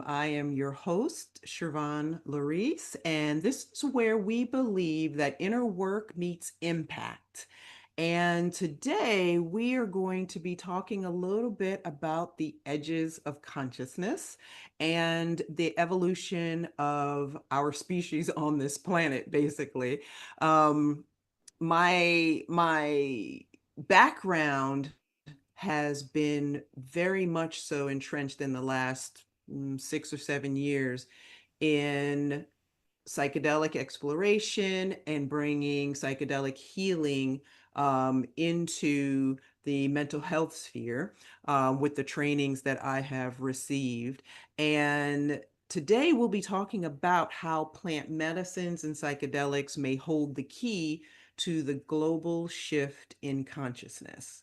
I am your host, Shervon Laurice, and this is where we believe that inner work meets impact. And today we are going to be talking a little bit about the edges of consciousness and the evolution of our species on this planet, basically. Um, my background has been very much so entrenched in the last 6 or 7 years in psychedelic exploration and bringing psychedelic healing into the mental health sphere with the trainings that I have received. And today we'll be talking about how plant medicines and psychedelics may hold the key to the global shift in consciousness.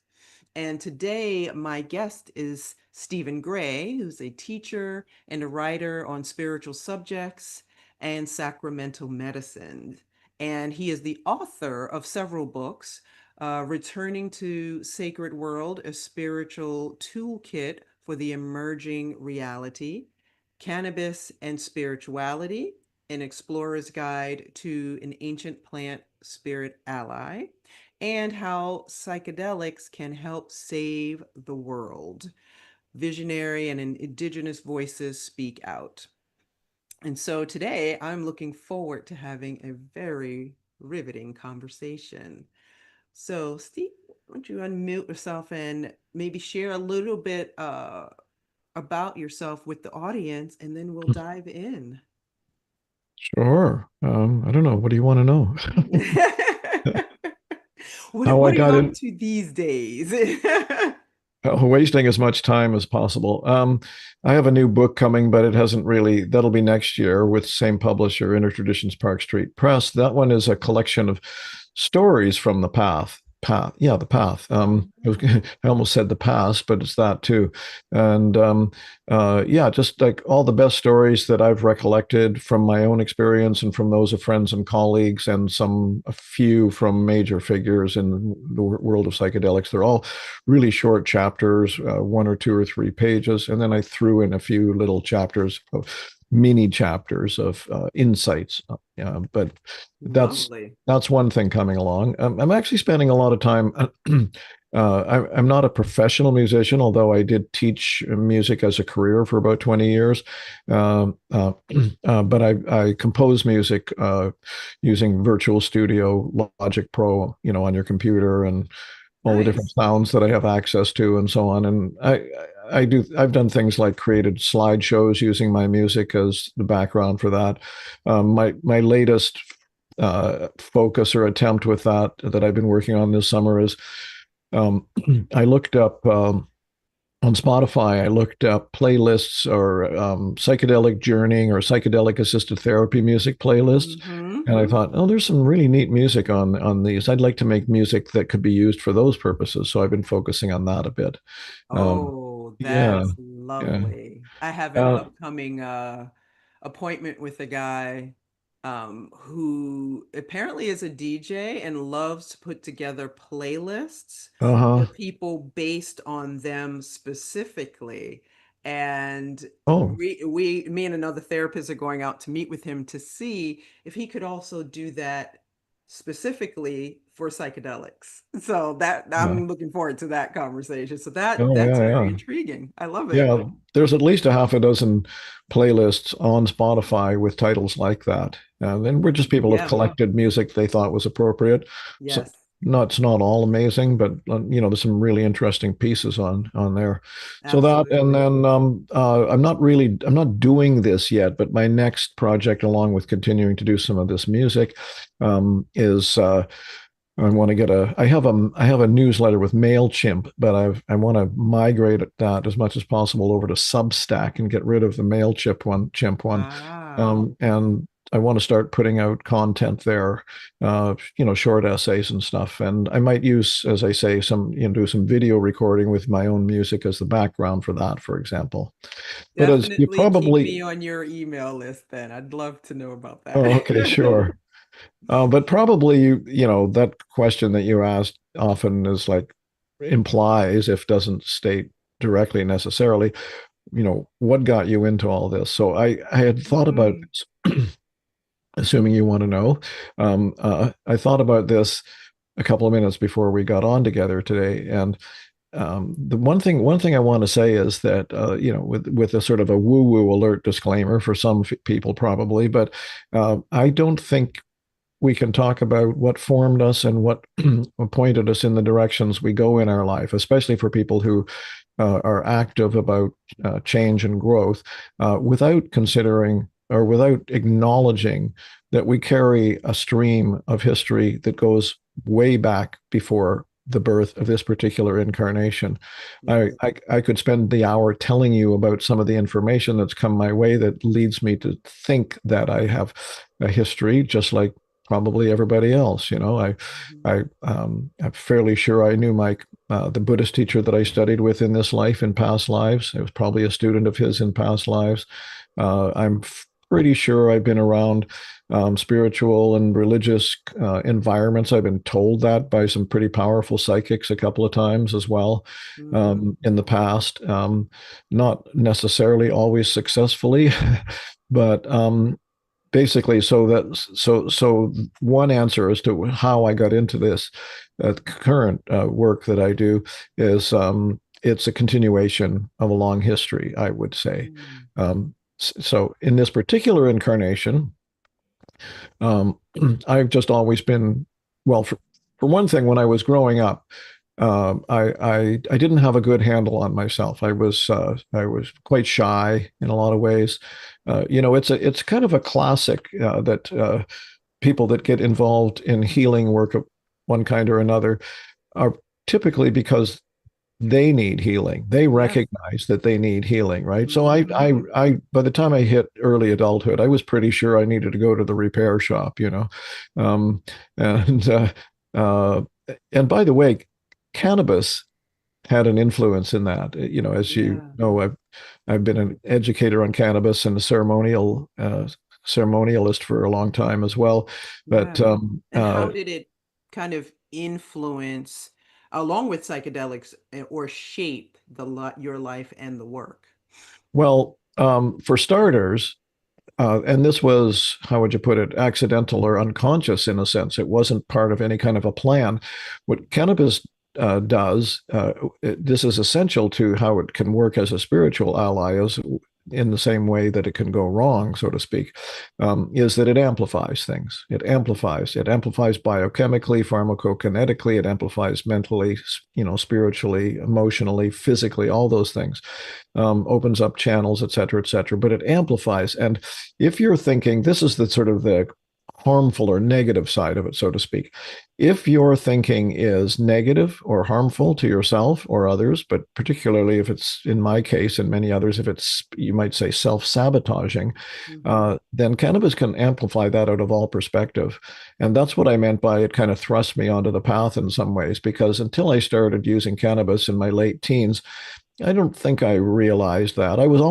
And today, my guest is Stephen Gray, who's a teacher and a writer on spiritual subjects and sacramental medicine. And he is the author of several books, Returning to Sacred World, a Spiritual Toolkit for the Emerging Reality, Cannabis and Spirituality, an Explorer's Guide to an Ancient Plant Spirit Ally, and how psychedelics can help save the world. Visionary and Indigenous Voices Speak Out. And so today I'm looking forward to having a very riveting conversation. So, Steve, why don't you unmute yourself and maybe share a little bit about yourself with the audience, and then we'll dive in. Sure. I don't know. What do you want to know? What, How I what are you got up in, to these days? wasting as much time as possible. I have a new book coming, but it hasn't really, that'll be next year with same publisher, Intertraditions Park Street Press. That one is a collection of stories from the the path. I almost said the past, but it's that too. And yeah, just like all the best stories that I've recollected from my own experience and from those of friends and colleagues, and a few from major figures in the world of psychedelics. They're all really short chapters, 1 or 2 or 3 pages, and then I threw in a few little chapters of mini chapters of insights. But that's Lovely. that's one thing coming along. I'm actually spending a lot of time. I'm not a professional musician, although I did teach music as a career for about 20 years. But I compose music using Virtual Studio, Logic Pro, on your computer, and all the different Nice. sounds that I have access to and so on. And I've done things like created slideshows using my music as the background for that. My latest focus or attempt with that I've been working on this summer is um, I looked up on Spotify, I looked up playlists or psychedelic journeying or psychedelic assisted therapy music playlists. And I Mm-hmm. thought, oh, there's some really neat music on these. I'd like to make music that could be used for those purposes. So I've been focusing on that a bit. Um, Oh, yeah, that's yeah. lovely. I have an Uh, upcoming appointment with a guy who apparently is a DJ and loves to put together playlists for uh-huh. people based on them specifically. And Oh, me and another therapist are going out to meet with him to see if he could also do that specifically for psychedelics. So that yeah. I'm looking forward to that conversation. So that Oh, that's yeah, very yeah. intriguing. I love it. Yeah, there's at least a half a dozen playlists on Spotify with titles like that. And we're just people have Yeah. collected music they thought was appropriate. So Yes. it's not all amazing, but there's some really interesting pieces on there. So that, and Absolutely. then I'm not doing this yet, but my next project, along with continuing to do some of this music, is I want to I have a newsletter with MailChimp, but I want to migrate that as much as possible over to Substack and get rid of the Chimp one. Wow. And I want to start putting out content there, short essays and stuff. And I might use, as I say, do some video recording with my own music as the background for that, for example. But as you Definitely keep probably, me on your email list then. I'd love to know about that. oh, okay, sure. But probably that question that you asked often is like implies, if doesn't state directly necessarily, what got you into all this? So I had thought about Mm, this, assuming you want to know. I thought about this a couple of minutes before we got on together today, and the one thing I want to say is that with a sort of a woo-woo alert disclaimer for some people probably, but I don't think we can talk about what formed us and what pointed us in the directions we go in our life, especially for people who are active about change and growth, without considering or without acknowledging that we carry a stream of history that goes way back before the birth of this particular incarnation. yes. I could spend the hour telling you about some of the information that's come my way that leads me to think that I have a history, just like probably everybody else. Mhm. I'm fairly sure I knew my the Buddhist teacher that I studied with in this life in past lives. I was probably a student of his in past lives. I'm pretty sure I've been around spiritual and religious environments. I've been told that by some pretty powerful psychics a couple of times as well Mm, in the past. Not necessarily always successfully, but basically, so one answer as to how I got into this current work that I do is it's a continuation of a long history, I would say. mm, So in this particular incarnation, um, I've just always been, well, for one thing, when I was growing up, I didn't have a good handle on myself. I was quite shy in a lot of ways. It's kind of a classic that people that get involved in healing work of one kind or another are typically because they need healing. They yes. recognize that they need healing, right? So Hmm. by the time I hit early adulthood, I was pretty sure I needed to go to the repair shop. Um, and uh, and by the way, cannabis had an influence in that. As you Yeah. know, I've been an educator on cannabis and a ceremonialist for a long time as well. But Yeah. And how did it kind of influence, along with psychedelics, or shape your life and the work? well, for starters, and this was, how would you put it, accidental or unconscious in a sense. It wasn't part of any kind of a plan. What cannabis does, this is essential to how it can work as a spiritual ally, is in the same way that it can go wrong, so to speak, is that it amplifies things. It amplifies biochemically, pharmacokinetically, it amplifies mentally, spiritually, emotionally, physically, all those things, opens up channels, et cetera, et cetera. But it amplifies. And if you're thinking, this is the sort of the harmful or negative side of it, so to speak. If your thinking is negative or harmful to yourself or others, but particularly if it's, in my case and many others, if it's, you might say, self-sabotaging, Hmm. then cannabis can amplify that out of all perspective. And that's what I meant by it kind of thrust me onto the path in some ways, because until I started using cannabis in my late teens, I don't think I realized that. I was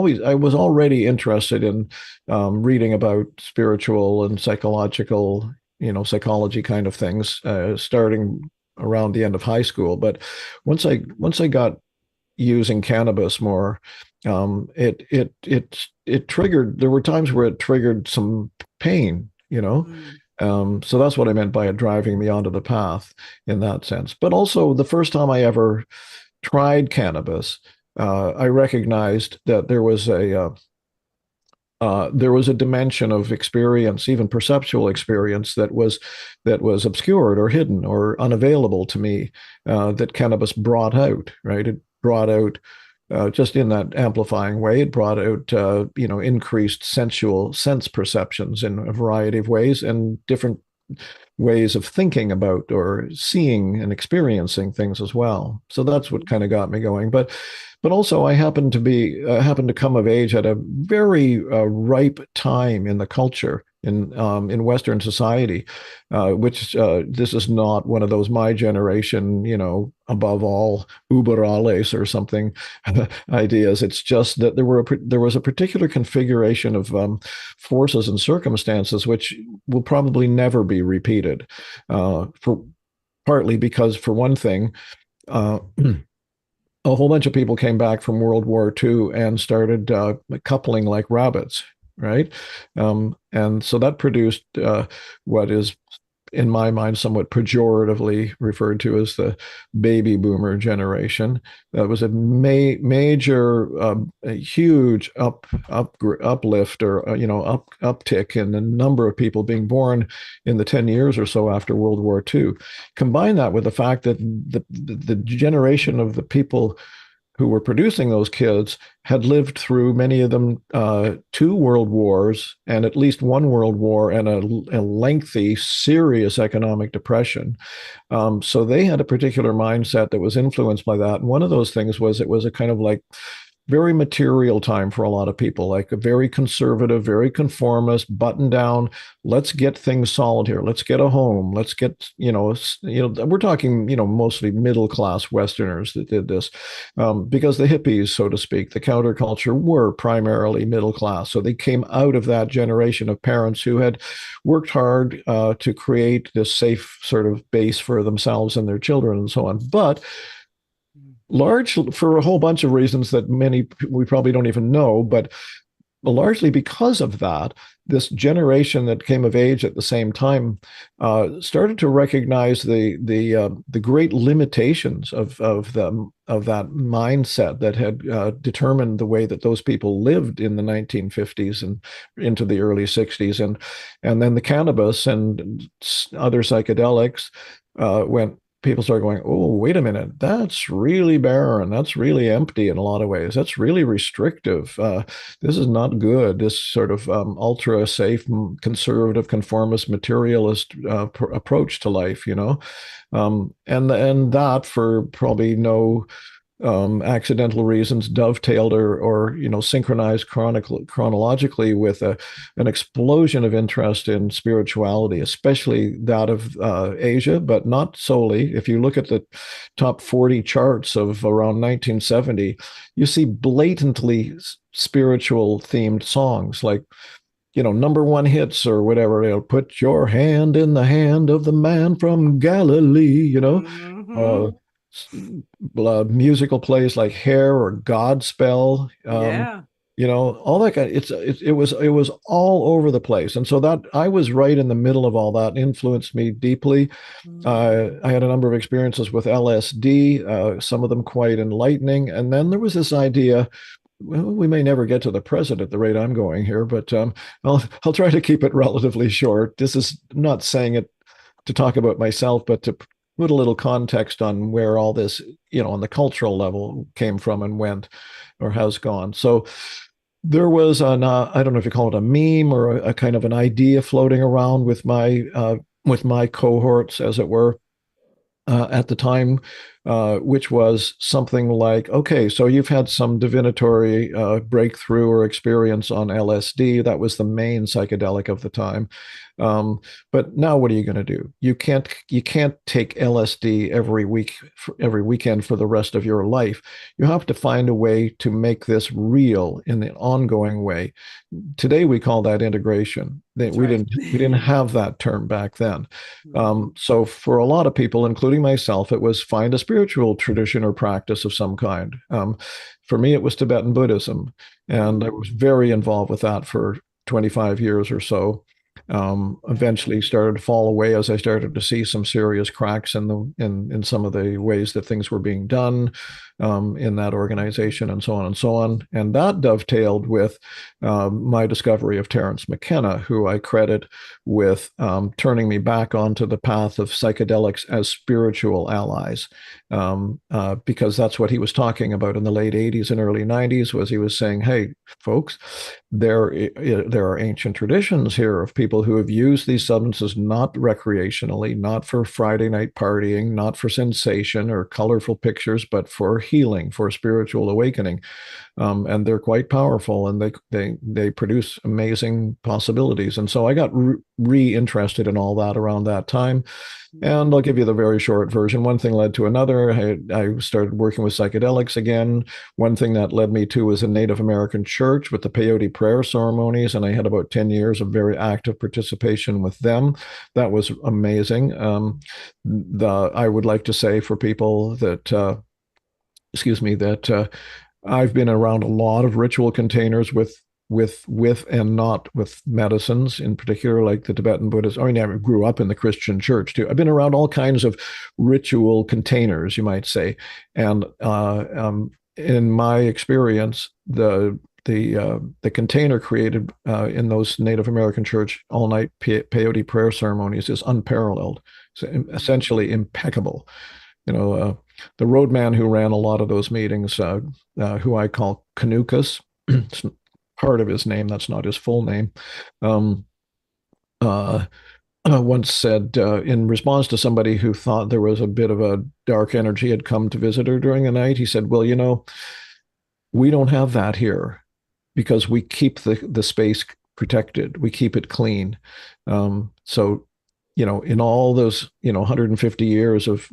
already interested in reading about spiritual and psychological, psychology kind of things, starting around the end of high school. But once I got using cannabis more, it triggered. There were times where it triggered some pain. Mm, So that's what I meant by it driving me onto the path in that sense. But also, the first time I ever tried cannabis, I recognized that there was a dimension of experience, even perceptual experience, that was obscured or hidden or unavailable to me, that cannabis brought out. Right, it brought out. Just in that amplifying way, it brought out, increased sensual sense perceptions in a variety of ways and different ways of thinking about or seeing and experiencing things as well. So that's what mhm, kind of got me going. But also, I happened to come of age at a very ripe time in the culture in Western society, which this is not one of those my generation, above all uber alles or something ideas. It's just that there was a particular configuration of forces and circumstances which will probably never be repeated. For partly because, for one thing, uh, a whole bunch of people came back from World War II and started coupling like rabbits, right? And so that produced what is, in my mind, somewhat pejoratively referred to as the baby boomer generation. That was a major, a huge uplift, or uptick in the number of people being born in the 10 years or so after World War II. Combine that with the fact that the generation of the people who were producing those kids had lived through, many of them, two world wars and at least one world war and a lengthy, serious economic depression. So they had a particular mindset that was influenced by that. And one of those things was, it was a kind of like very material time for a lot of people, like a very conservative, very conformist, button down. Let's get things solid here. Let's get a home. Let's get, we're talking, mostly middle class Westerners that did this, because the hippies, so to speak, the counterculture, were primarily middle class. So they came out of that generation of parents who had worked hard to create this safe sort of base for themselves and their children and so on. But large, for a whole bunch of reasons that many we probably don't even know, but largely because of that, this generation that came of age at the same time started to recognize the great limitations of that mindset that had determined the way that those people lived in the 1950s and into the early 60s, and then the cannabis and other psychedelics went. People start going, oh, wait a minute, that's really barren. That's really empty in a lot of ways. That's really restrictive. This is not good. This sort of ultra safe, conservative, conformist, materialist approach to life, and that, for probably no accidental reasons, dovetailed or synchronized chronologically with an explosion of interest in spirituality, especially that of Asia, but not solely. If you look at the top 40 charts of around 1970, you see blatantly spiritual themed songs like, number one hits or whatever. Put your hand in the hand of the man from Galilee, Mm-hmm. uh, musical plays like Hair or Godspell, Yeah. all that kind of, it was all over the place. And so that I was right in the middle of all that, influenced me deeply. I had a number of experiences with LSD, some of them quite enlightening. And then there was this idea, well, we may never get to the present at the rate I'm going here, but I'll try to keep it relatively short. This is not saying it to talk about myself, but to put a little context on where all this, on the cultural level, came from and went or has gone. So there was I don't know if you call it a meme or a kind of an idea floating around with my cohorts, as it were, at the time, which was something like, okay, so you've had some divinatory breakthrough or experience on LSD. That was the main psychedelic of the time. But now what are you going to do? You can't take LSD every weekend for the rest of your life. You have to find a way to make this real in an ongoing way. Today we call that integration. That's We right. didn't have that term back then. So for a lot of people, including myself, it was find a spiritual tradition or practice of some kind. For me, it was Tibetan Buddhism, and I was very involved with that for 25 years or so. Eventually started to fall away as I started to see some serious cracks in some of the ways that things were being done in that organization, and so on and so on. And that dovetailed with my discovery of Terence McKenna, who I credit with turning me back onto the path of psychedelics as spiritual allies, because that's what he was talking about in the late 80s and early 90s. Was he was saying, hey, folks, there are ancient traditions here of people who have used these substances not recreationally, not for Friday night partying, not for sensation or colorful pictures, but for healing, for spiritual awakening. And they're quite powerful, and they produce amazing possibilities. And so I got re-interested in all that around that time. And I'll give you the very short version. One thing led to another. I started working with psychedelics again. One thing that led me to was a Native American church with the peyote prayer ceremonies, and I had about 10 years of very active participation with them. That was amazing. I would like to say for people that excuse me, that I've been around a lot of ritual containers with and not with medicines in particular, like the Tibetan Buddhism. I mean, I grew up in the Christian church too. I've been around all kinds of ritual containers, you might say, and in my experience, the container created in those Native American church all night peyote prayer ceremonies is unparalleled. It's essentially impeccable. You know, the roadman who ran a lot of those meetings, who I call Canucas, it's part of his name, that's not his full name, um, uh, once said, in response to somebody who thought there was a bit of a dark energy had come to visit her during the night, he said, well, you know, we don't have that here because we keep the space protected, we keep it clean. So, you know, in all those, you know, 150 years of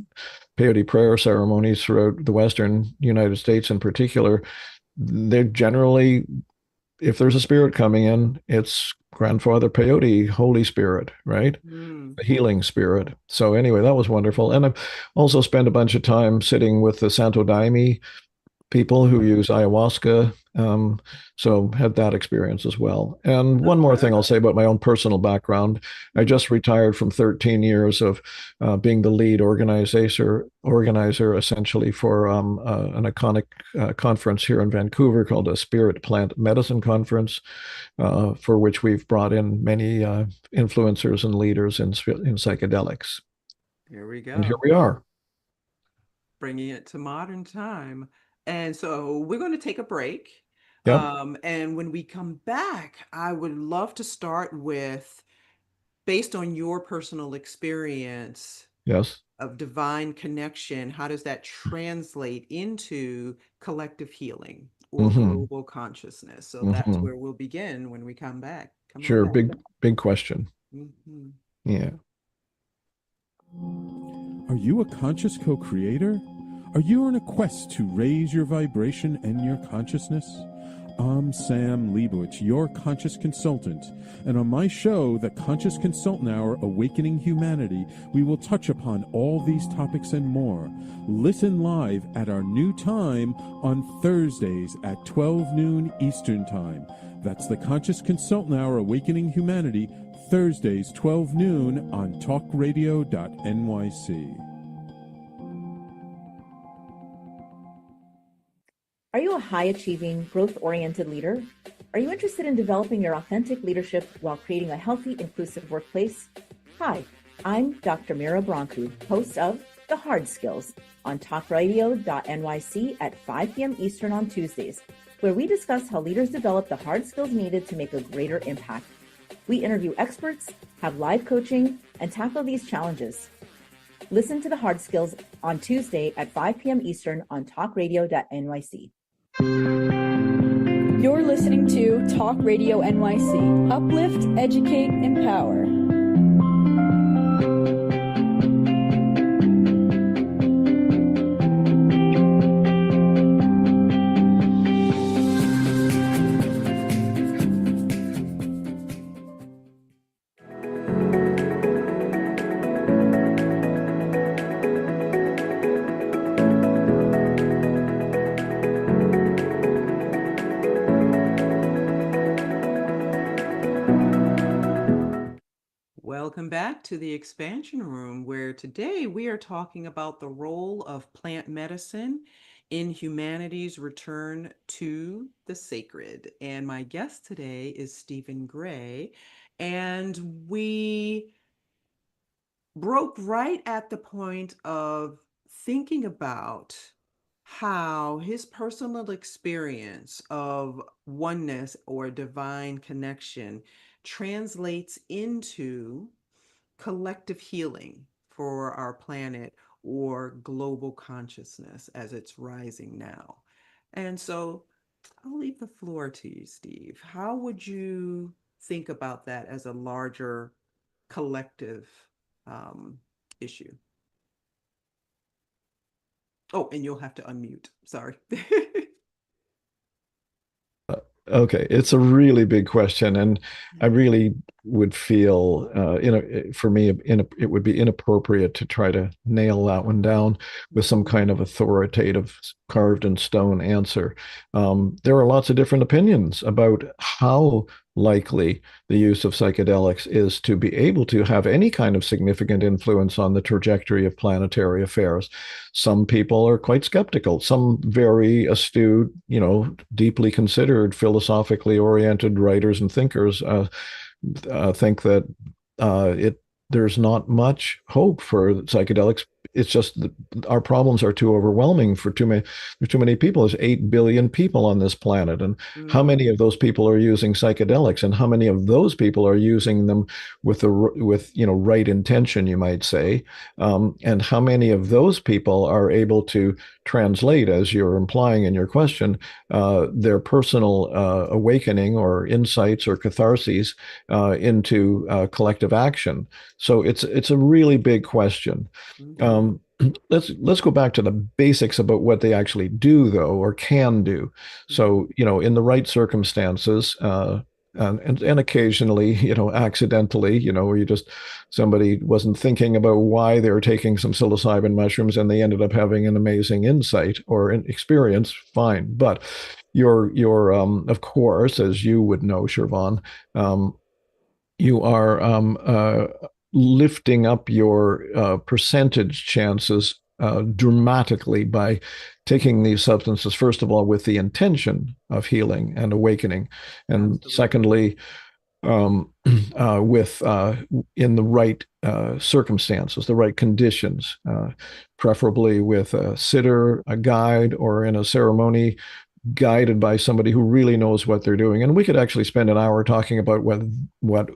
peyote prayer ceremonies throughout the Western United States in particular, they're generally, if there's a spirit coming in, it's grandfather peyote, Holy Spirit, right? Mm. The healing spirit. So anyway, that was wonderful. And I've also spent a bunch of time sitting with the Santo Daime people who use ayahuasca. So had that experience as well. And one more thing I'll say about my own personal background. I just retired from 13 years of being the lead organizer essentially for an iconic conference here in Vancouver called a Spirit Plant Medicine Conference, for which we've brought in many influencers and leaders in psychedelics. Here we And here go. we are. Bringing it to modern time. And so we're going to take a break. Yep. And when we come back, I would love to start with, based on your personal experience Yes. of divine connection, how does that translate into collective healing or Mm-hmm. global consciousness? So that's Mm-hmm. where we'll begin when we come back. Come on Sure. back. Big question. Mhm. Yeah. Are you a conscious co creator? Are you on a quest to raise your vibration and your consciousness? I'm Sam Leibowitz, your conscious consultant, and on my show, The Conscious Consultant Hour Awakening Humanity, we will touch upon all these topics and more. Listen live at our new time on Thursdays at 12 noon Eastern Time. That's The Conscious Consultant Hour Awakening Humanity, Thursdays 12 noon on talkradio.nyc. Are you a high-achieving, growth-oriented leader? Are you interested in developing your authentic leadership while creating a healthy, inclusive workplace? Hi, I'm Dr. Mira Brancu, host of The Hard Skills on talkradio.nyc at 5 p.m. Eastern on Tuesdays, where we discuss how leaders develop the hard skills needed to make a greater impact. We interview experts, have live coaching, and tackle these challenges. Listen to The Hard Skills on Tuesday at 5 p.m. Eastern on talkradio.nyc. You're listening to Talk Radio NYC. Uplift, educate, empower. Welcome back to the expansion room, where today we are talking about the role of plant medicine in humanity's return to the sacred. And my guest today is Stephen Gray. And we broke right at the point of thinking about how his personal experience of oneness or divine connection translates into collective healing for our planet or global consciousness as it's rising now. And so I'll leave the floor to you, Steve. How would you think about that as a larger collective issue? Oh, and you'll have to unmute. Sorry. Okay, it's a really big question, and I really would feel, for me, it would be inappropriate to try to nail that one down with some kind of authoritative carved in stone answer. There are lots of different opinions about how likely the use of psychedelics is to be able to have any kind of significant influence on the trajectory of planetary affairs. Some people are quite skeptical. Some very astute, deeply considered, philosophically oriented writers and thinkers think that there's not much hope for psychedelics. It's just that our problems are too overwhelming for too many. There's too many people. There's 8 billion people on this planet, and how many of those people are using psychedelics, and how many of those people are using them with right intention, you might say, and how many of those people are able to translate, as you're implying in your question, their personal awakening or insights or catharses into collective action. So it's a really big question. Let's go back to the basics about what they actually do, though, or can do. So, in the right circumstances, and occasionally, accidentally, where somebody wasn't thinking about why they were taking some psilocybin mushrooms and they ended up having an amazing insight or an experience, fine. But you're of course, as you would know, Shervon, you are lifting up your percentage chances dramatically by taking these substances, first of all, with the intention of healing and awakening, and Absolutely. secondly, with in the right circumstances, the right conditions, preferably with a sitter, a guide, or in a ceremony guided by somebody who really knows what they're doing. And we could actually spend an hour talking about what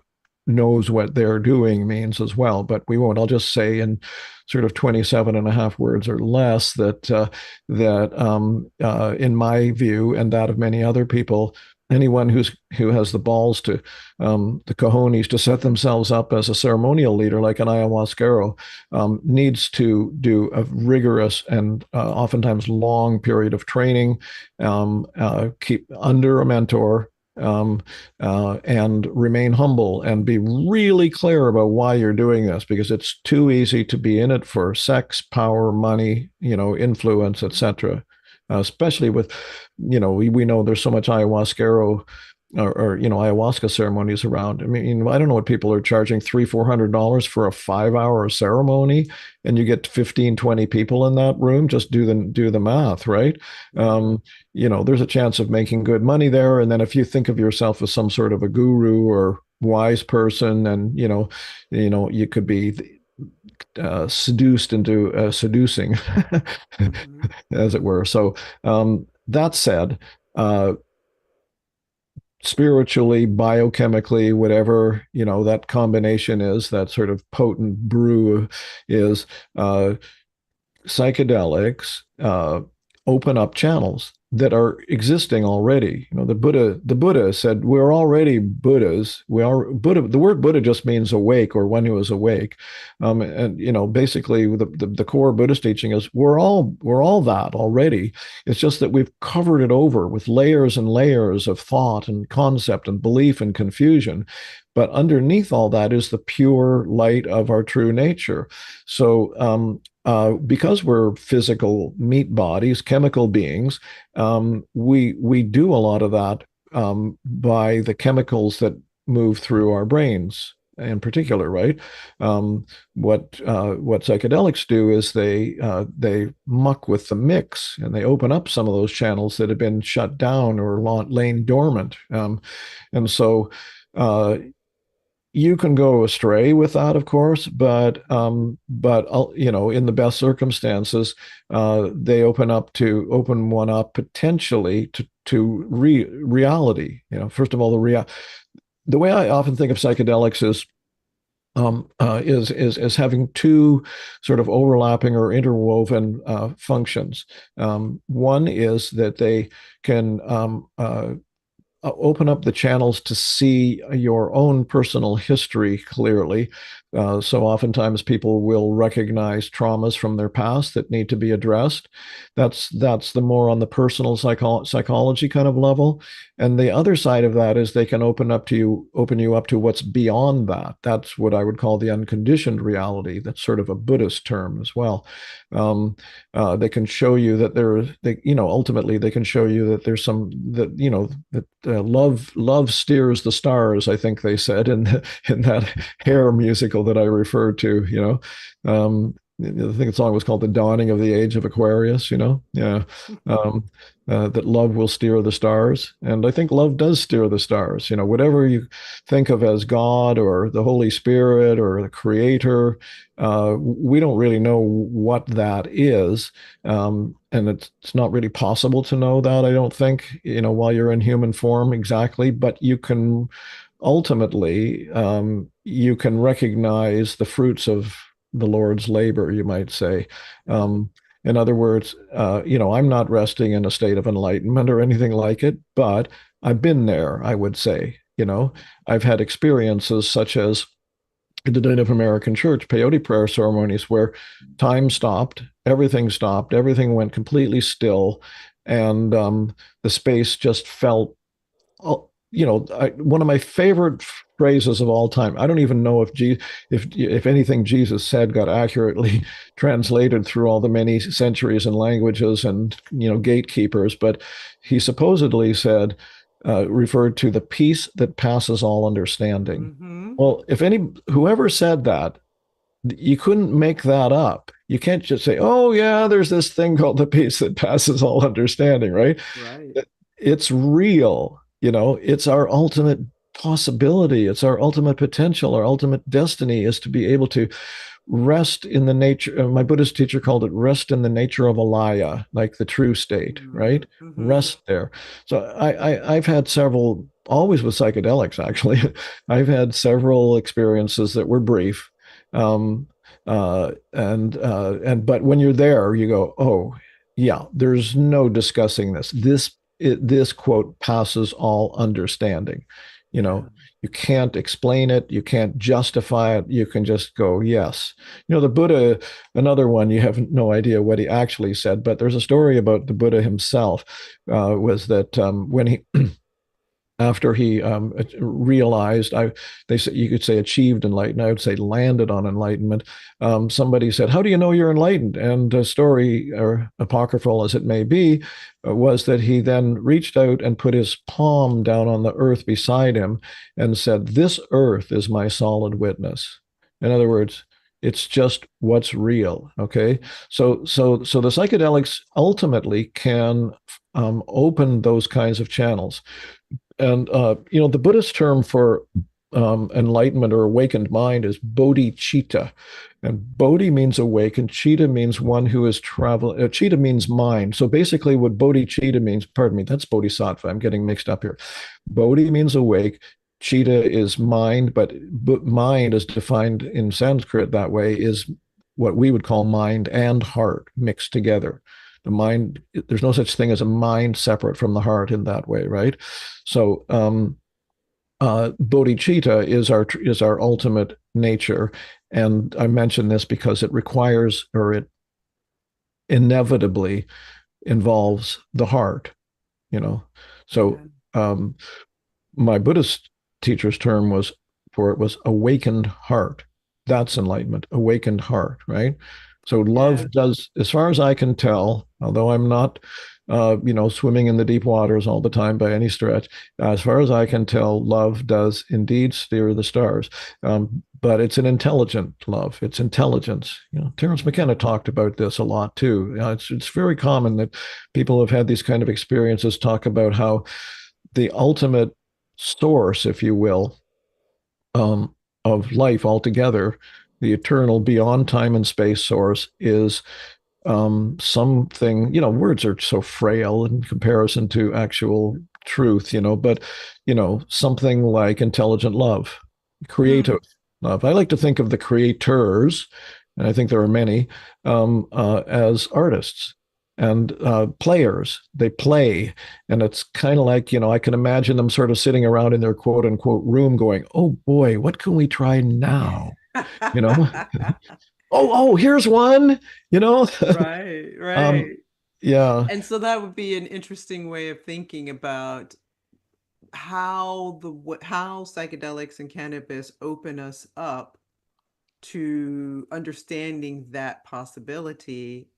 knows what they're doing means as well, but we won't. I'll just say in sort of 27 and a half words or less that in my view and that of many other people, anyone who has the balls to the cojones to set themselves up as a ceremonial leader like an ayahuasquero needs to do a rigorous and oftentimes long period of training, keep under a mentor, and remain humble and be really clear about why you're doing this, because it's too easy to be in it for sex, power, money, influence, etc. Especially with, we know there's so much ayahuasquero or ayahuasca ceremonies around. I mean, I don't know what people are charging $300-400 for a 5-hour ceremony, and you get 15, 20 people in that room. Just do the math, right? There's a chance of making good money there. And then if you think of yourself as some sort of a guru or wise person, and you could be seduced into seducing, as it were. So that said, spiritually, biochemically, whatever that combination is, that sort of potent brew is, psychedelics open up channels that are existing already. The Buddha said we're already Buddhas. We are Buddha. The word Buddha just means awake, or one who is awake. And basically the core Buddhist teaching is we're all that already. It's just that we've covered it over with layers and layers of thought and concept and belief and confusion. But underneath all that is the pure light of our true nature. So because we're physical meat bodies, chemical beings, we do a lot of that by the chemicals that move through our brains in particular, right? What psychedelics do is they muck with the mix, and they open up some of those channels that have been shut down or lain dormant, and so you can go astray with that, of course, but in the best circumstances, they open one up potentially to reality. First of all, the way I often think of psychedelics is having two sort of overlapping or interwoven functions. One is that they can open up the channels to see your own personal history clearly. So oftentimes people will recognize traumas from their past that need to be addressed. That's the more on the personal psychology kind of level. And the other side of that is they can open you up to what's beyond that. That's what I would call the unconditioned reality. That's sort of a Buddhist term as well. They can show you that ultimately they can show you that there's love steers the stars, I think they said in that Hair musical that I referred to, I think the song was called "The Dawning of the Age of Aquarius." Yeah, that love will steer the stars, and I think love does steer the stars. Whatever you think of as God or the Holy Spirit or the Creator, we don't really know what that is, and it's not really possible to know that. I don't think, while you're in human form exactly, but you can ultimately you can recognize the fruits of the Lord's labor, you might say. In other words, I'm not resting in a state of enlightenment or anything like it, but I've been there, I would say. I've had experiences such as the Native American church, peyote prayer ceremonies, where time stopped, everything went completely still, and the space just felt one of my favorite phrases of all time. I don't even know if anything Jesus said got accurately translated through all the many centuries and languages and gatekeepers, but he supposedly said, referred to the peace that passes all understanding. Mm-hmm. Well, whoever said that, you couldn't make that up. You can't just say, "Oh yeah, there's this thing called the peace that passes all understanding," right? Right. It's real. It's our ultimate possibility. It's our ultimate potential. Our ultimate destiny is to be able to rest in the nature. My Buddhist teacher called it rest in the nature of alaya, like the true state, right? Mm-hmm. Rest there. So I've had several, always with psychedelics, actually. I've had several experiences that were brief. But when you're there, you go, "Oh, yeah, there's no discussing this. This quote passes all understanding." You can't explain it, you can't justify it, you can just go, yes. The Buddha, another one, you have no idea what he actually said, but there's a story about the Buddha himself, was that when he after he realized, they say, you could say achieved enlightenment, I would say landed on enlightenment. Somebody said, "How do you know you're enlightened?" And the story, or apocryphal as it may be, was that he then reached out and put his palm down on the earth beside him and said, "This earth is my solid witness." In other words, it's just what's real. Okay, so the psychedelics ultimately can open those kinds of channels. And the Buddhist term for enlightenment or awakened mind is bodhicitta, and bodhi means awake, and chitta means one who is traveling. Chitta means mind. So basically, what bodhicitta means, pardon me, that's bodhisattva. I'm getting mixed up here. Bodhi means awake. Chitta is mind, but mind, as defined in Sanskrit that way, is what we would call mind and heart mixed together. The mind, there's no such thing as a mind separate from the heart in that way, right? So bodhicitta is our ultimate nature, and I mention this because it requires, or it inevitably involves the heart. So my Buddhist teacher's term was awakened heart. That's enlightenment, awakened heart, right? So love does, as far as I can tell, although I'm not, swimming in the deep waters all the time by any stretch, as far as I can tell, love does indeed steer the stars. But it's an intelligent love. It's intelligence. Terence McKenna talked about this a lot too. It's very common that people have had these kind of experiences talk about how the ultimate source, if you will, of life altogether, the eternal beyond time and space source, is something, words are so frail in comparison to actual truth, but something like intelligent love, creative love. I like to think of the creators, and I think there are many, as artists. and players. They play, and it's kind of like, I can imagine them sort of sitting around in their quote unquote room going, oh boy, what can we try now? you know oh, here's one. Right, right. um yeah. And so that would be an interesting way of thinking about how psychedelics and cannabis open us up to understanding that possibility,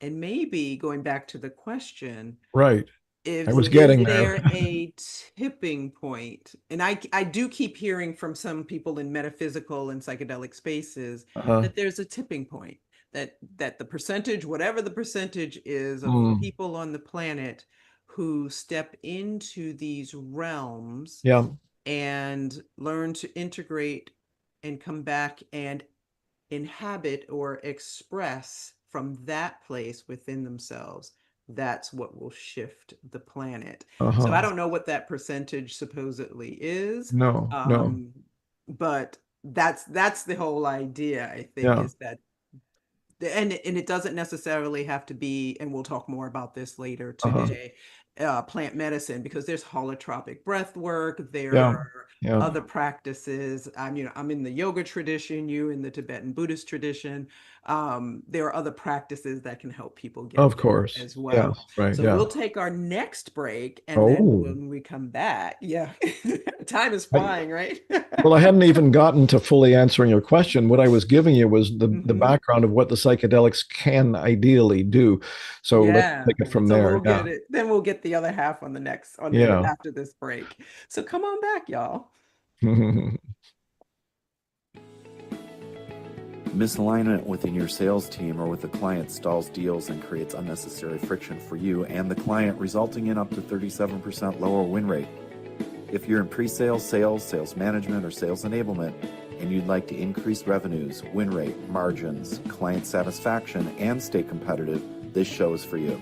and maybe going back to the question, Right. I was is getting there. there a tipping point? And I do keep hearing from some people in metaphysical and psychedelic spaces uh, that there's a tipping point, that the percentage, whatever the percentage is, of mm, people on the planet who step into these realms yeah. and learn to integrate and come back and inhabit or express from that place within themselves, that's what will shift the planet. So I Uh-huh. don't know what that percentage supposedly is, No, no. but that's the whole idea, I think, Yeah. is that and it doesn't necessarily have to be, and we'll talk more about this later Uh-huh. today, plant medicine, because there's holotropic breath work, there Yeah. are Yeah. other practices. I'm in the yoga tradition, you in the Tibetan Buddhist tradition. There are other practices that can help people get Of there course. as Yes. well. Right. So Yeah. we'll take our next break, and then Oh. when we come back, yeah, time is I, flying, right? well, I hadn't even gotten to fully answering your question. What I was giving you was the hmm background of what the psychedelics can ideally do. So let's Yeah. take it from So there. we'll Yeah. get it. Then we'll get the other half on the next, Yeah. after this break. So come on back, y'all. Misalignment within your sales team or with a client stalls deals and creates unnecessary friction for you and the client, resulting in up to 37% lower win rate. If you're in pre-sales, sales management, or sales enablement, and you'd like to increase revenues, win rate, margins, client satisfaction, and stay competitive, this show is for you.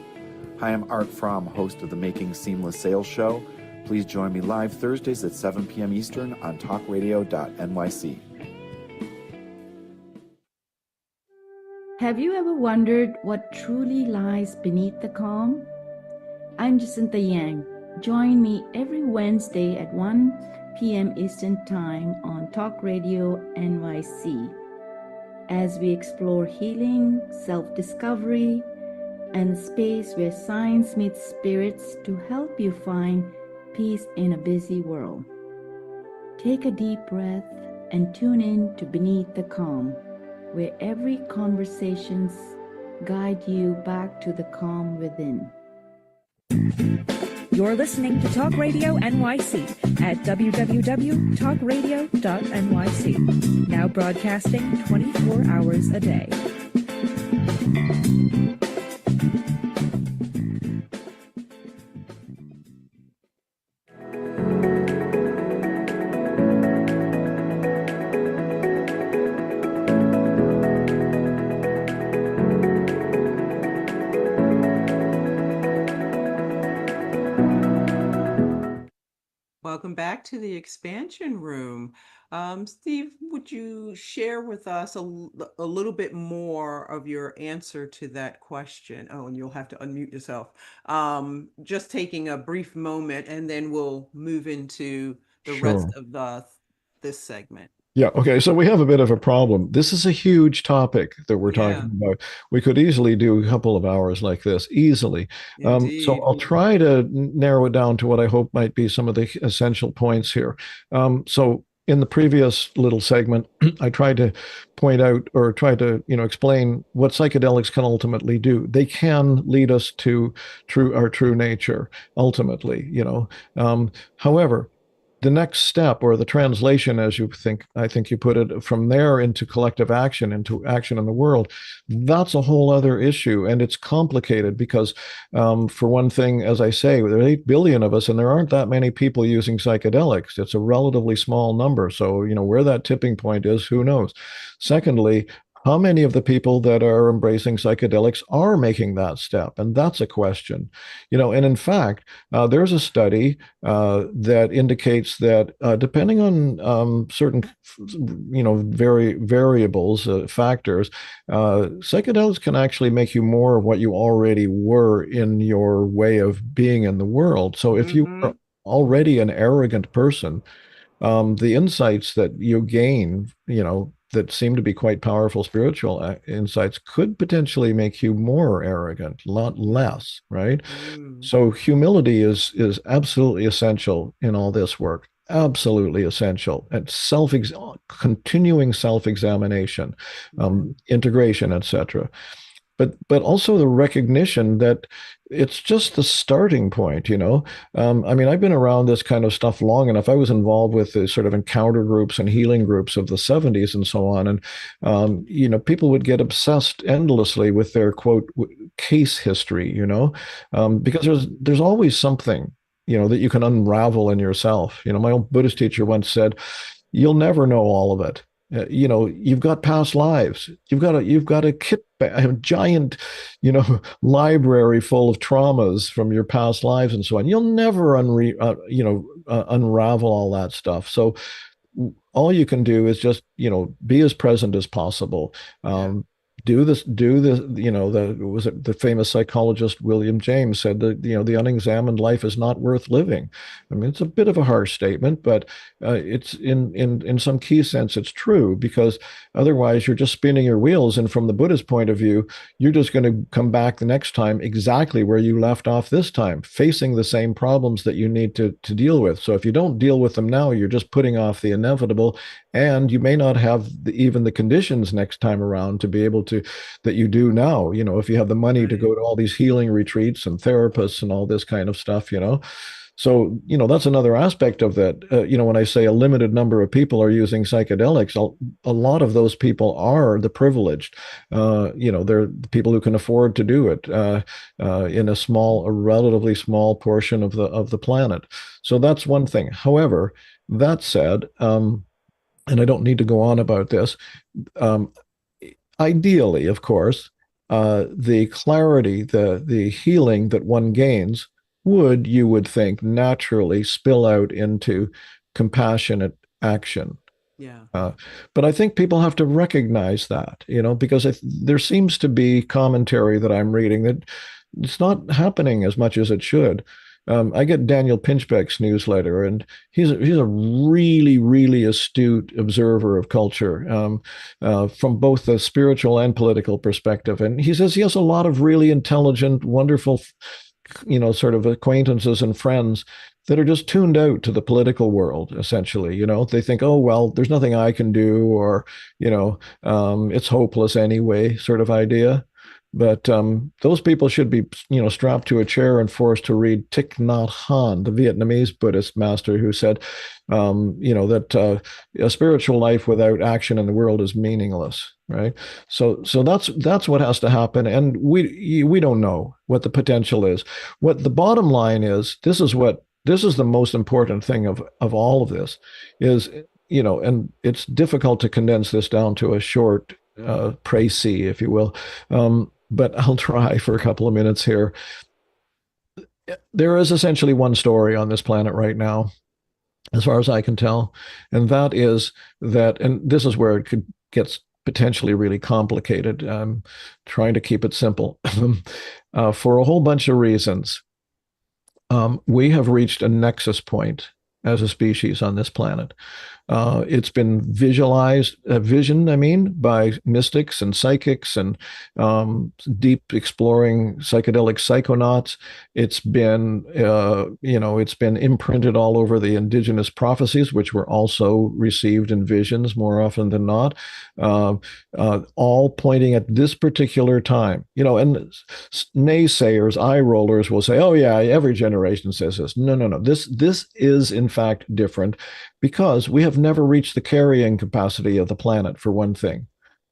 Hi, I'm Art Fromm, host of the Making Seamless Sales Show. Please join me live Thursdays at 7 p.m. Eastern on talkradio.nyc. Have you ever wondered what truly lies beneath the calm? I'm Jacinta Yang. Join me every Wednesday at 1 p.m. Eastern Time on Talk Radio NYC as we explore healing, self-discovery, and the space where science meets spirits to help you find peace in a busy world. Take a deep breath and tune in to Beneath the Calm, where every conversations guide you back to the calm within. You're listening to Talk Radio NYC at www.talkradio.nyc. Now broadcasting 24 hours a day. Welcome back to the expansion room. Steve, would you share with us a little bit more of your answer to that question? Oh, and you'll have to unmute yourself. Just taking a brief moment, and then we'll move into the rest Sure. of this segment. Yeah. Okay. So we have a bit of a problem. This is a huge topic that we're Yeah, talking about. We could easily do a couple of hours like this, easily. So indeed. I'll try to narrow it down to what I hope might be some of the essential points here. So in the previous little segment, I tried to point out or try to, explain what psychedelics can ultimately do. They can lead us to our true nature, ultimately. However, the next step or the translation, I think you put it, from there into collective action, into action in the world, that's a whole other issue. And it's complicated because, for one thing, as I say, there are 8 billion of us and there aren't that many people using psychedelics. It's a relatively small number. So, where that tipping point is, who knows? Secondly, how many of the people that are embracing psychedelics are making that step? And that's a question, and in fact, there's a study that indicates that depending on certain, variables, factors, psychedelics can actually make you more of what you already were in your way of being in the world. So if you Mm-hmm. are already an arrogant person, the insights that you gain, that seem to be quite powerful spiritual insights could potentially make you more arrogant, a lot less, right? Mm. So humility is absolutely essential in all this work. Absolutely essential. And continuing self-examination, Mm-hmm. integration, etc. But also the recognition that it's just the starting point. I mean, I've been around this kind of stuff long enough. I was involved with the sort of encounter groups and healing groups of the 70s and so on. And, people would get obsessed endlessly with their quote case history, because there's always something, that you can unravel in yourself. My old Buddhist teacher once said, you'll never know all of it. You've got past lives. You've got a giant, library full of traumas from your past lives and so on. You'll never unravel all that stuff. So all you can do is just, be as present as possible. Do this, was it the famous psychologist William James said that, the unexamined life is not worth living. I mean, it's a bit of a harsh statement, but it's in some key sense, it's true, because otherwise you're just spinning your wheels. And from the Buddhist point of view, you're just going to come back the next time exactly where you left off this time, facing the same problems that you need to deal with. So if you don't deal with them now, you're just putting off the inevitable, and you may not have even the conditions next time around to be able to, that you do now. If you have the money to go to all these healing retreats and therapists and all this kind of stuff. So, that's another aspect of that. When I say a limited number of people are using psychedelics, a lot of those people are the privileged. They're the people who can afford to do it in a relatively small portion of the planet. So that's one thing. However, that said, and I don't need to go on about this, um, ideally, of course, the clarity, the healing that one gains you would think, naturally spill out into compassionate action. Yeah. But I think people have to recognize that, because there seems to be commentary that I'm reading that it's not happening as much as it should. I get Daniel Pinchbeck's newsletter, and he's a really, really astute observer of culture from both the spiritual and political perspective. And he says he has a lot of really intelligent, wonderful, sort of acquaintances and friends that are just tuned out to the political world, essentially. They think, oh, well, there's nothing I can do, or, it's hopeless anyway, sort of idea. But those people should be, strapped to a chair and forced to read Thich Nhat Hanh, the Vietnamese Buddhist master, who said, that a spiritual life without action in the world is meaningless, right? So that's what has to happen, and we don't know what the potential is. What the bottom line is, this is the most important thing of all of this, is, and it's difficult to condense this down to a short précis, if you will. But I'll try for a couple of minutes here. There is essentially one story on this planet right now, as far as I can tell, and that is that, and this is where it gets potentially really complicated. I'm trying to keep it simple. For a whole bunch of reasons, we have reached a nexus point as a species on this planet. It's been visioned, by mystics and psychics and deep exploring psychedelic psychonauts. It's been, it's been imprinted all over the indigenous prophecies, which were also received in visions more often than not, all pointing at this particular time. And naysayers, eye rollers will say, "Oh yeah, every generation says this." No. This is in fact different, because we have never reached the carrying capacity of the planet, for one thing.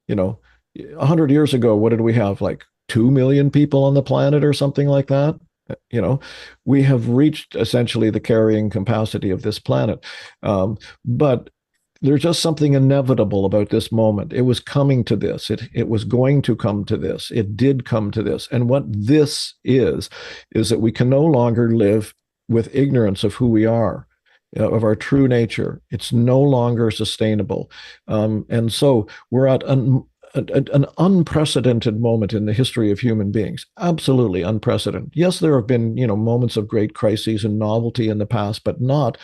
100 years ago, what did we have? Like 2 million people on the planet or something like that. We have reached essentially the carrying capacity of this planet. But there's just something inevitable about this moment. It was coming to this. It was going to come to this. It did come to this. And what this is that we can no longer live with ignorance of who we are, of our true nature. It's no longer sustainable. And so we're at an unprecedented moment in the history of human beings. Absolutely unprecedented. Yes, there have been, moments of great crises and novelty in the past, but not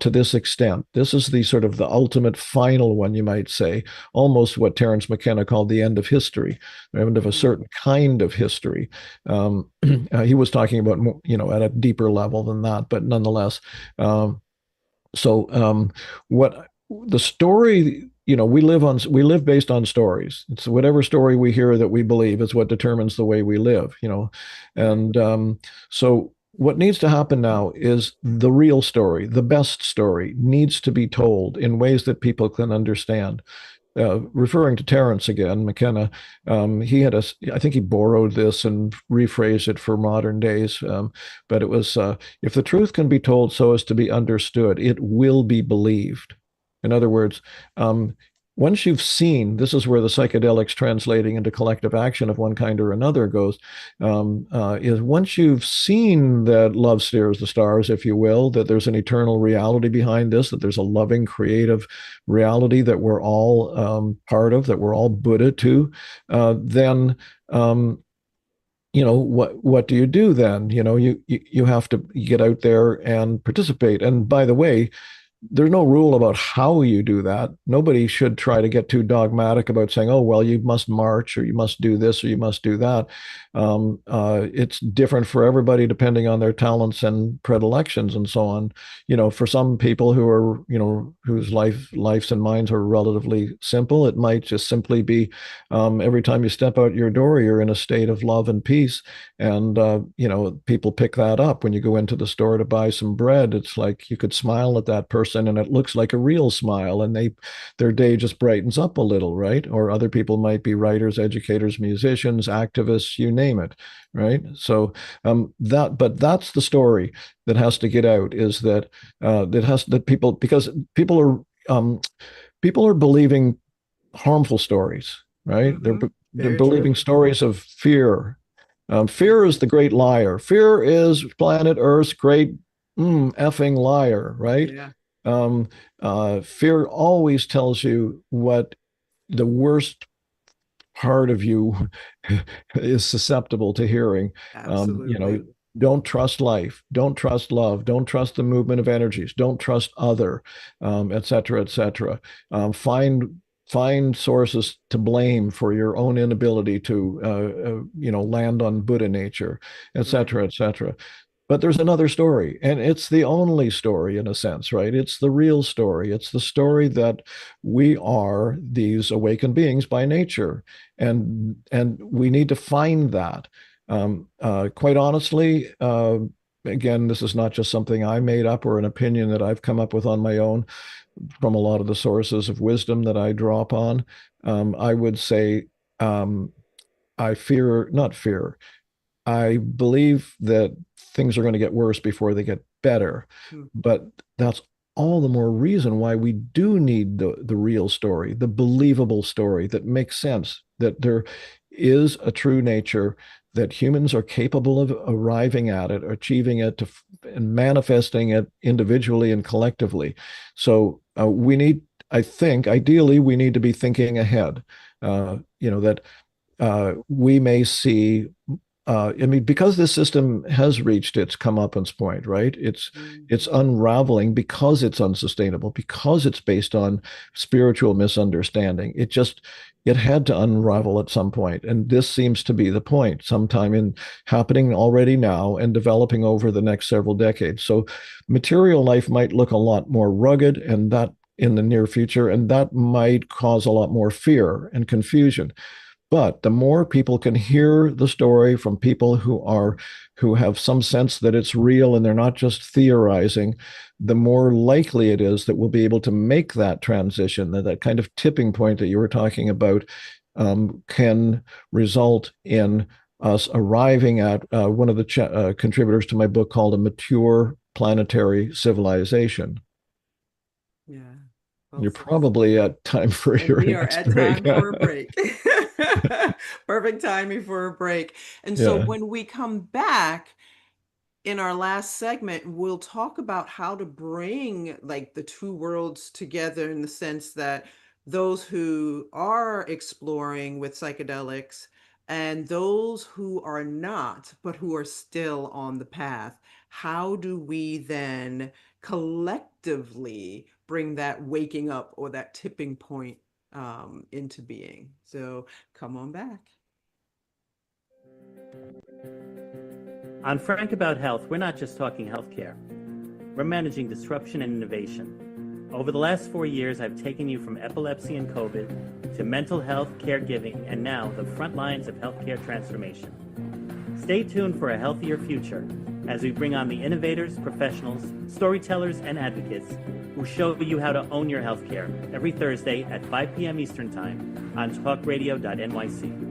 to this extent. This is the sort of the ultimate final one, you might say, almost what Terence McKenna called the end of history, the end of a certain kind of history. He was talking about, at a deeper level than that, but nonetheless. What the story, we live based on stories. It's whatever story we hear that we believe is what determines the way we live, and so what needs to happen now is the real story, the best story needs to be told in ways that people can understand. Referring to Terence again, McKenna, I think he borrowed this and rephrased it for modern days. But it was, if the truth can be told so as to be understood, it will be believed. In other words, once you've seen, this is where the psychedelics translating into collective action of one kind or another goes, is once you've seen that love steers the stars, if you will, that there's an eternal reality behind this, that there's a loving, creative reality that we're all part of, that we're all Buddha to, then what do you do then? You have to get out there and participate. And by the way, there's no rule about how you do that. Nobody should try to get too dogmatic about saying, oh, well, you must march or you must do this or you must do that. It's different for everybody depending on their talents and predilections and so on. For some people who are, whose lives and minds are relatively simple, it might just simply be every time you step out your door, you're in a state of love and peace. And, people pick that up. When you go into the store to buy some bread, it's like you could smile at that person and it looks like a real smile and their day just brightens up a little, right? Or other people might be writers, educators, musicians, activists, you name it, right? So but that's the story that has to get out, is that because people are believing harmful stories, right? Mm-hmm. They're believing stories of fear. Fear is the great liar. Fear is planet Earth's great effing liar, right? Yeah. Fear always tells you what the worst part of you is susceptible to hearing. Absolutely. Don't trust life, don't trust love, don't trust the movement of energies, don't trust other, et cetera, et cetera. Find sources to blame for your own inability to, land on Buddha nature, et cetera, et cetera. But there's another story, and it's the only story in a sense, right? It's the real story. It's the story that we are these awakened beings by nature, and we need to find that. Quite honestly, again, this is not just something I made up or an opinion that I've come up with on my own from a lot of the sources of wisdom that I draw upon. I would say I believe that things are going to get worse before they get better. But that's all the more reason why we do need the real story, the believable story that makes sense, that there is a true nature, that humans are capable of arriving at it, achieving it, and manifesting it individually and collectively. So ideally, we need to be thinking ahead, that we may see, because this system has reached its comeuppance point, right? It's unraveling because it's unsustainable, because it's based on spiritual misunderstanding. It had to unravel at some point, and this seems to be the point, sometime happening already now and developing over the next several decades. So, material life might look a lot more rugged, and that in the near future, and that might cause a lot more fear and confusion. But the more people can hear the story from people who have some sense that it's real and they're not just theorizing, the more likely it is that we'll be able to make that transition, that kind of tipping point that you were talking about, can result in us arriving at one of the contributors to my book called A Mature Planetary Civilization. Yeah. You're both of us. probably at time for And your we are next at break. time for a break. Perfect timing for a break. And so Yeah. when we come back in our last segment, we'll talk about how to bring like the two worlds together in the sense that those who are exploring with psychedelics and those who are not, but who are still on the path, how do we then collectively bring that waking up or that tipping point into being? So come on back. On Frank About Health, we're not just talking healthcare. We're managing disruption and innovation. Over the last 4 years, I've taken you from epilepsy and COVID to mental health, caregiving, and now the front lines of healthcare transformation. Stay tuned for a healthier future as we bring on the innovators, professionals, storytellers, and advocates who show you how to own your healthcare every Thursday at 5 p.m. Eastern Time on talkradio.nyc.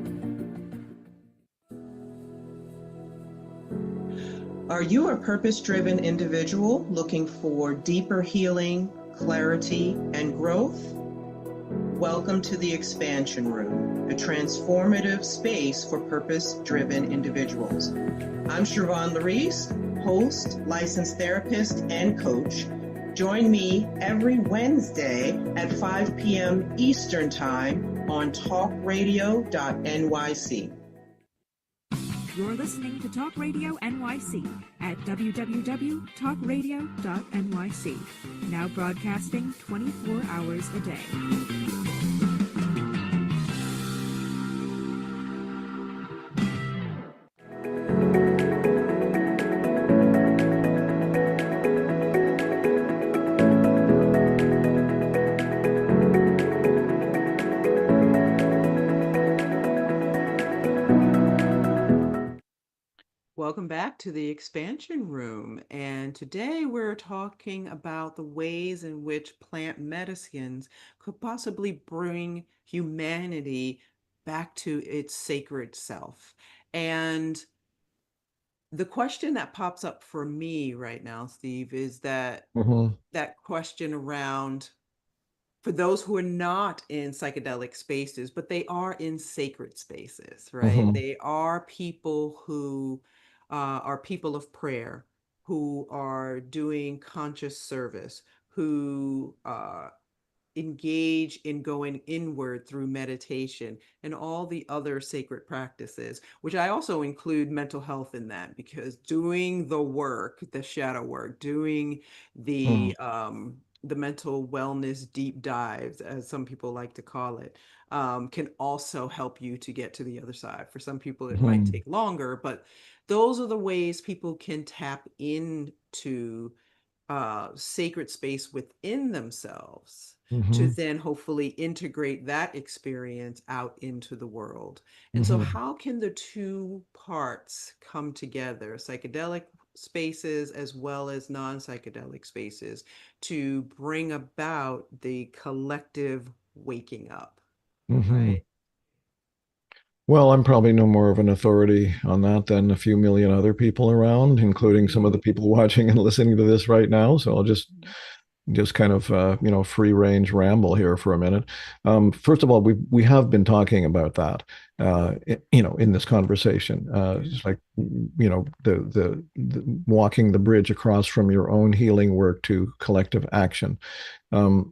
Are you a purpose-driven individual looking for deeper healing, clarity, and growth? Welcome to the Expansion Room, a transformative space for purpose-driven individuals. I'm Shervon Laurice, host, licensed therapist, and coach. Join me every Wednesday at 5 p.m. Eastern Time on talkradio.nyc. You're listening to Talk Radio NYC at www.talkradio.nyc. Now broadcasting 24 hours a day. Welcome back to the Expansion Room. And today we're talking about the ways in which plant medicines could possibly bring humanity back to its sacred self. And the question that pops up for me right now, Steve, is that that question around for those who are not in psychedelic spaces, but they are in sacred spaces, right? They are people who are people of prayer, who are doing conscious service, who engage in going inward through meditation and all the other sacred practices, which I also include mental health in that, because doing the work, the shadow work, doing the mental wellness deep dives, as some people like to call it, can also help you to get to the other side. For some people, it might take longer, but those are the ways people can tap into sacred space within themselves to then hopefully integrate that experience out into the world. And so how can the two parts come together, psychedelic spaces as well as non-psychedelic spaces, to bring about the collective waking up, right? Well, I'm probably no more of an authority on that than a few million other people around, including some of the people watching and listening to this right now. So I'll just kind of free range ramble here for a minute. First of all, we have been talking about that in this conversation. It's like the walking the bridge across from your own healing work to collective action. Again,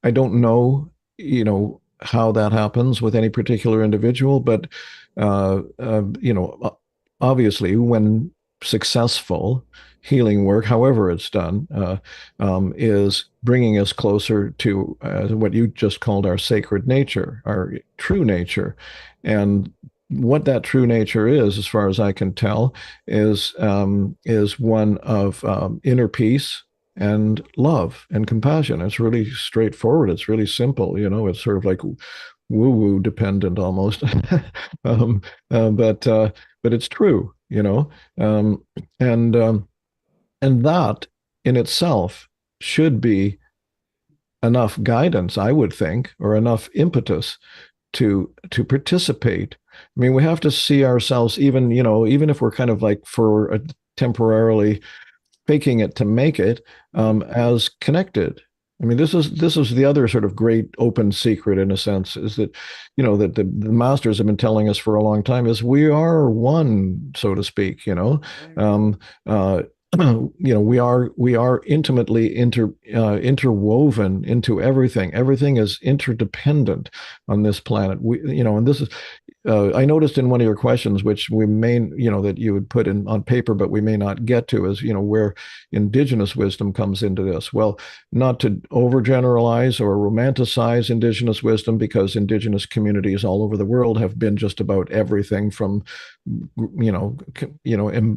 I don't know how that happens with any particular individual, but obviously when successful healing work, however it's done, is bringing us closer to what you just called our sacred nature, our true nature. And what that true nature is, as far as I can tell, is one of inner peace and love and compassion. It's really straightforward. It's really simple. It's sort of like woo-woo dependent almost. But it's true, and that in itself should be enough guidance, I would think, or enough impetus to participate. I mean, we have to see ourselves, even if we're kind of like for a temporarily faking it to make it as connected. I mean, this is the other sort of great open secret, in a sense, is that, that the masters have been telling us for a long time, is we are one, so to speak. We are intimately interwoven into everything. Everything is interdependent on this planet. And this is. I noticed in one of your questions, which we may, that you would put in on paper, but we may not get to, is, where Indigenous wisdom comes into this. Well, not to overgeneralize or romanticize Indigenous wisdom, because Indigenous communities all over the world have been just about everything from,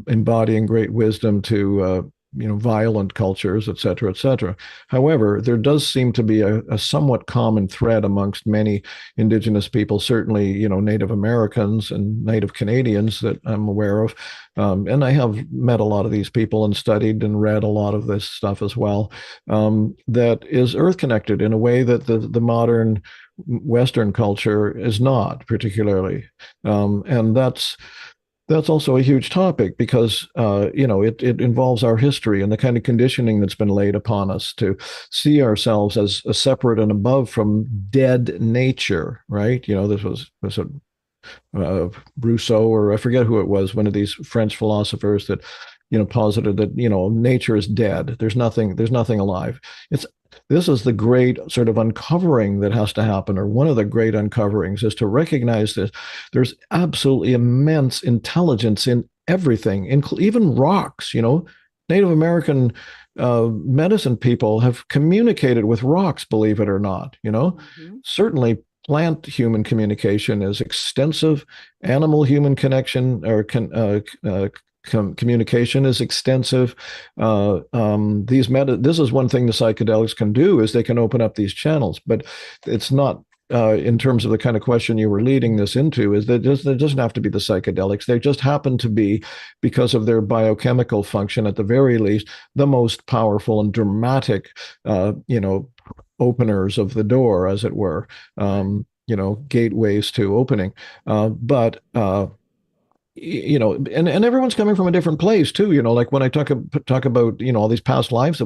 embodying great wisdom to, violent cultures, et cetera, et cetera. However, there does seem to be a somewhat common thread amongst many Indigenous people, certainly, Native Americans and Native Canadians that I'm aware of. And I have met a lot of these people and studied and read a lot of this stuff as well, that is earth connected in a way that the modern Western culture is not particularly. And that's also a huge topic, because it involves our history and the kind of conditioning that's been laid upon us to see ourselves as a separate and above from dead nature, right? This was Rousseau, or I forget who it was, one of these French philosophers that posited that nature is dead. There's nothing alive. This is the great sort of uncovering that has to happen, or one of the great uncoverings, is to recognize that there's absolutely immense intelligence in everything, even rocks. Native American medicine people have communicated with rocks, believe it or not. Certainly plant human communication is extensive. Animal human connection or communication is extensive. This is one thing the psychedelics can do, is they can open up these channels, but it's not in terms of the kind of question you were leading this into, is that it doesn't have to be the psychedelics. They just happen to be, because of their biochemical function, at the very least, the most powerful and dramatic, openers of the door, as it were, gateways to opening. But and everyone's coming from a different place too. Like when I talk about, all these past lives that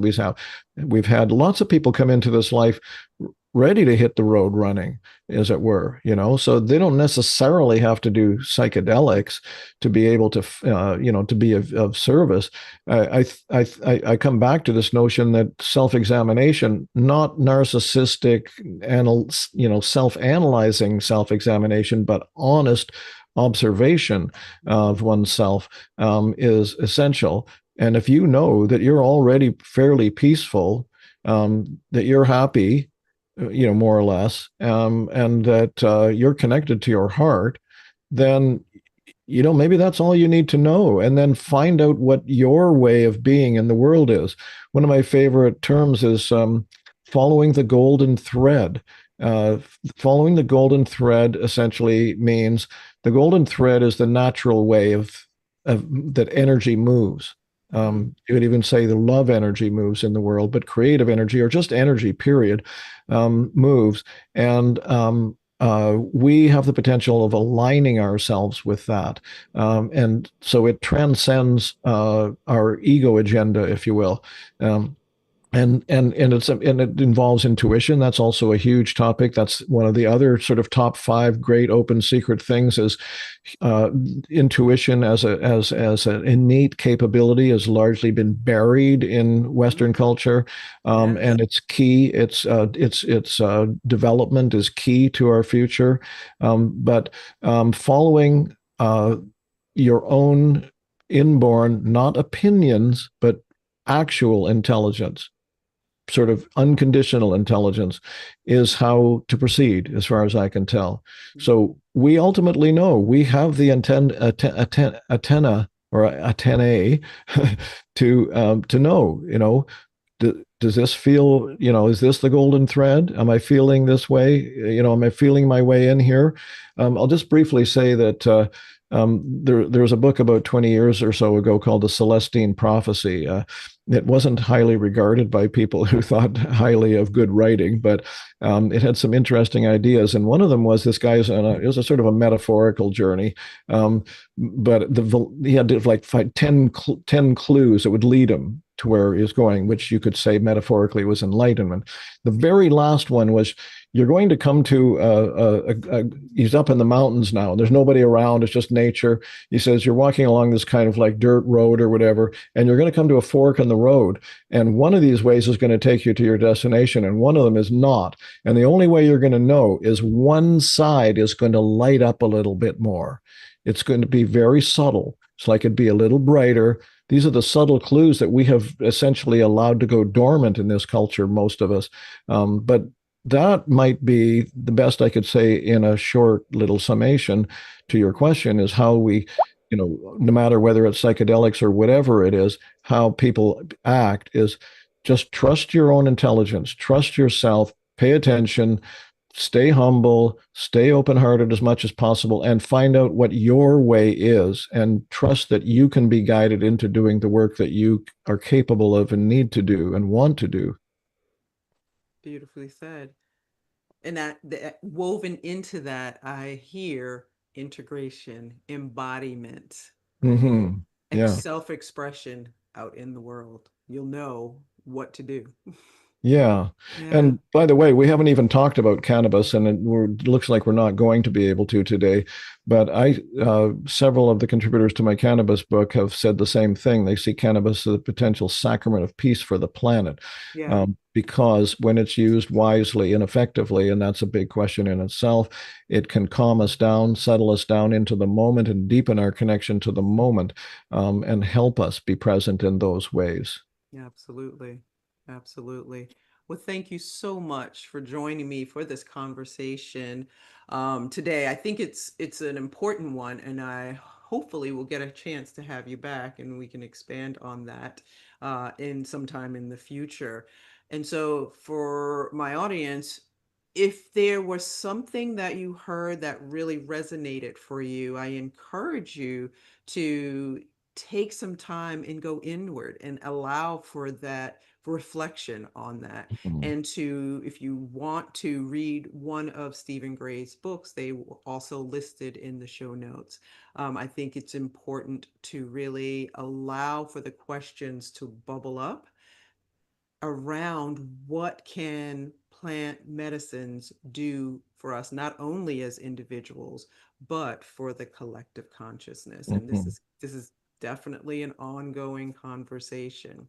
we've had lots of people come into this life ready to hit the road running, as it were, so they don't necessarily have to do psychedelics to be able to, to be of service. I come back to this notion that self-examination, not narcissistic, self-analyzing self-examination, but honest observation of oneself is essential. And if you know that you're already fairly peaceful, that you're happy, more or less, and that you're connected to your heart, then, maybe that's all you need to know. And then find out what your way of being in the world is. One of my favorite terms is following the golden thread. Following the golden thread essentially means the golden thread is the natural way of that energy moves. You would even say the love energy moves in the world, but creative energy, or just energy, period, moves. And we have the potential of aligning ourselves with that. And so it transcends our ego agenda, if you will. And it involves intuition. That's also a huge topic. That's one of the other sort of top 5 great open secret things, is intuition as an innate capability has largely been buried in Western culture, and it's key. Its development is key to our future. But following your own inborn, not opinions, but actual intelligence, sort of unconditional intelligence, is how to proceed, as far as I can tell. So we ultimately know, we have the antenna or antennae to know, does this feel, is this the golden thread? Am I feeling this way? Am I feeling my way in here? I'll just briefly say that there was a book about 20 years or so ago called The Celestine Prophecy. It wasn't highly regarded by people who thought highly of good writing, but it had some interesting ideas. And one of them was this guy's it was a sort of a metaphorical journey, but he had to like find 10 clues that would lead him to where he was going, which you could say metaphorically was enlightenment. The very last one was, you're going to come to he's up in the mountains now. There's nobody around. It's just nature. He says, you're walking along this kind of like dirt road or whatever, and you're going to come to a fork in the road. And one of these ways is going to take you to your destination, and one of them is not. And the only way you're going to know is one side is going to light up a little bit more. It's going to be very subtle. It's like it'd be a little brighter. These are the subtle clues that we have essentially allowed to go dormant in this culture, most of us. But that might be the best I could say in a short little summation to your question, is how we, no matter whether it's psychedelics or whatever it is, how people act is just trust your own intelligence, trust yourself, pay attention, stay humble, stay open-hearted as much as possible, and find out what your way is, and trust that you can be guided into doing the work that you are capable of and need to do and want to do. Beautifully said. And that woven into that, I hear integration, embodiment, Mm-hmm. Yeah. self-expression out in the world. You'll know what to do. Yeah. And by the way, we haven't even talked about cannabis, and it looks like we're not going to be able to today. But several of the contributors to my cannabis book have said the same thing. They see cannabis as a potential sacrament of peace for the planet, because when it's used wisely and effectively, and that's a big question in itself, it can calm us down, settle us down into the moment, and deepen our connection to the moment, and help us be present in those ways. Yeah, absolutely. Absolutely. Well, thank you so much for joining me for this conversation today. I think it's an important one, and I hopefully will get a chance to have you back, and we can expand on that in some time in the future. And so for my audience, if there was something that you heard that really resonated for you, I encourage you to take some time and go inward and allow for that reflection on that. And if you want to read one of Stephen Gray's books, they were also listed in the show notes. I think it's important to really allow for the questions to bubble up around what can plant medicines do for us, not only as individuals, but for the collective consciousness. And this is definitely an ongoing conversation.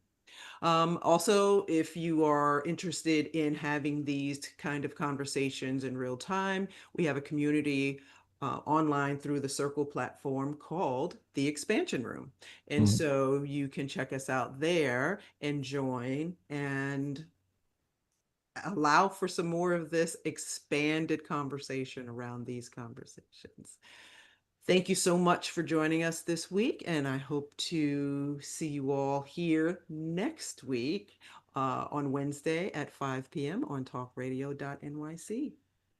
Also, if you are interested in having these kind of conversations in real time, we have a community online through the Circle platform called The Expansion Room. And so you can check us out there and join and allow for some more of this expanded conversation around these conversations. Thank you so much for joining us this week, and I hope to see you all here next week on Wednesday at 5 p.m. on talkradio.nyc.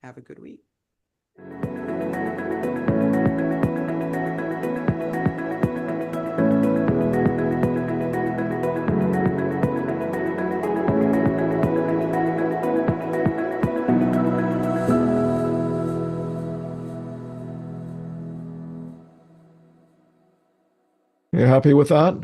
Have a good week. You happy with that?